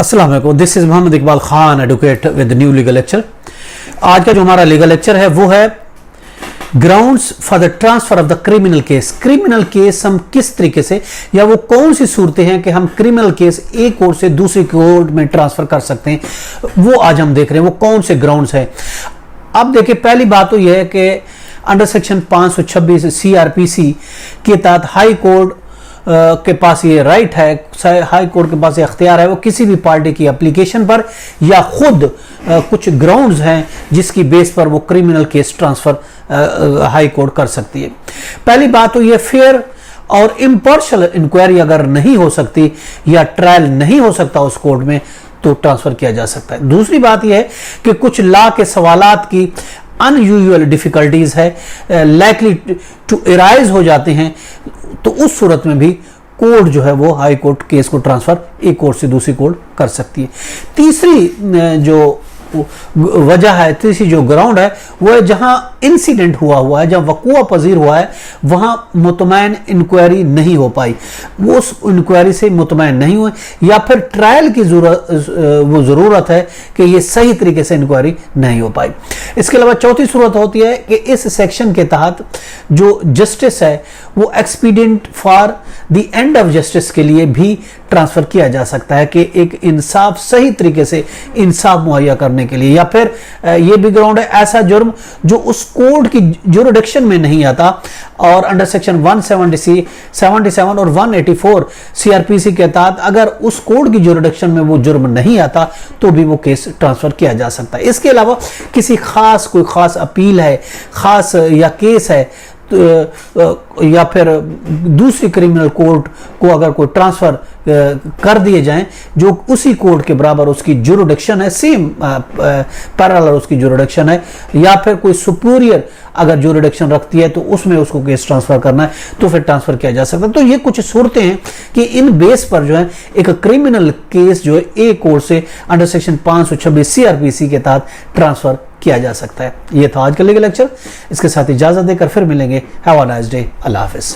अस्सलाम वालेकुम, this is Mohammad Iqbal Khan, advocate with new legal lecture. आज का जो हमारा लीगल लेक्चर है वो है grounds for the transfer of the criminal case. Criminal case हम किस तरीके से या वो कौन सी सूरतें हैं कि हम क्रिमिनल केस एक कोर्ट से दूसरी कोर्ट में ट्रांसफर कर सकते हैं, वो आज हम देख रहे हैं। वो कौन से ग्राउंड्स हैं। अब देखिए, पहली बात तो यह है कि अंडर सेक्शन 526 CRPC के तहत हाई कोर्ट के पास ये राइट है, हाई कोर्ट के पास ये अख्तियार है, वो किसी भी पार्टी की एप्लीकेशन पर या खुद कुछ ग्राउंड्स हैं जिसकी बेस पर वो criminal case transfer high court कर सकती है। पहली बात तो ये फेयर और इम्पार्शियल इंक्वायरी अगर नहीं हो सकती या ट्रायल नहीं हो सकता उस कोर्ट में तो ट्रांसफर किया जा सकता है। दूसरी बात यह है कि कुछ लॉ के सवालात की अनयूजुअल डिफिकल्टीज है, लाइकली टू अराइज हो जाते हैं, तो उस सूरत में भी कोर्ट जो है वो हाई कोर्ट केस को ट्रांसफर एक कोर्ट से दूसरी कोर्ट कर सकती है। तीसरी जो वजह है, तीसरी जो ग्राउंड है वो है जहां इंसिडेंट हुआ है, जहां वक़ूआ पजीर हुआ है, वहां मुतमैन इंक्वायरी नहीं हो पाई, वो उस इंक्वायरी से मुतमैन नहीं हुए या फिर ट्रायल की ज़रूरत है कि ये सही तरीके से इंक्वायरी नहीं हो पाई। इसके अलावा चौथी सूरत होती है कि इस सेक्शन के तहत जो जस्टिस है वो expedient for the end of justice के लिए भी ट्रांसफर किया जा सकता है कि एक इंसाफ, सही तरीके से इंसाफ मुहैया करने के लिए। या फिर ये भी ग्राउंड है ऐसा जुर्म जो उस कोर्ट की ज्यूरिडिक्शन में नहीं आता और अंडर सेक्शन 177 और 184 CRPC के तहत अगर उस कोर्ट की ज्यूरिडिक्शन में वो जुर्म नहीं आता तो भी वो केस ट्रांसफर किया जा सकता है। इसके अलावा किसी कोई खास अपील है, खास या केस है तो या फिर दूसरी क्रिमिनल कोर्ट को अगर कोई ट्रांसफर कर दिए जाएं जो उसी कोर्ट के बराबर उसकी ज्यूरिडिक्शन है, सेम पैरेलल उसकी ज्यूरिडिक्शन है, या फिर कोई सुपीरियर अगर ज्यूरिडिक्शन रखती है तो उसमें उसको केस ट्रांसफर करना है तो फिर ट्रांसफर किया जा सकता है। तो ये कुछ सूरतें हैं कि इन बेस पर जो है एक क्रिमिनल केस जो है एक कोर्ट से अंडर सेक्शन 526 CRPC के तहत ट्रांसफर किया जा सकता है। ये था आज का लीगल लेक्चर। इसके साथ इजाजत देकर फिर मिलेंगे। Have a nice day. Allah Hafiz.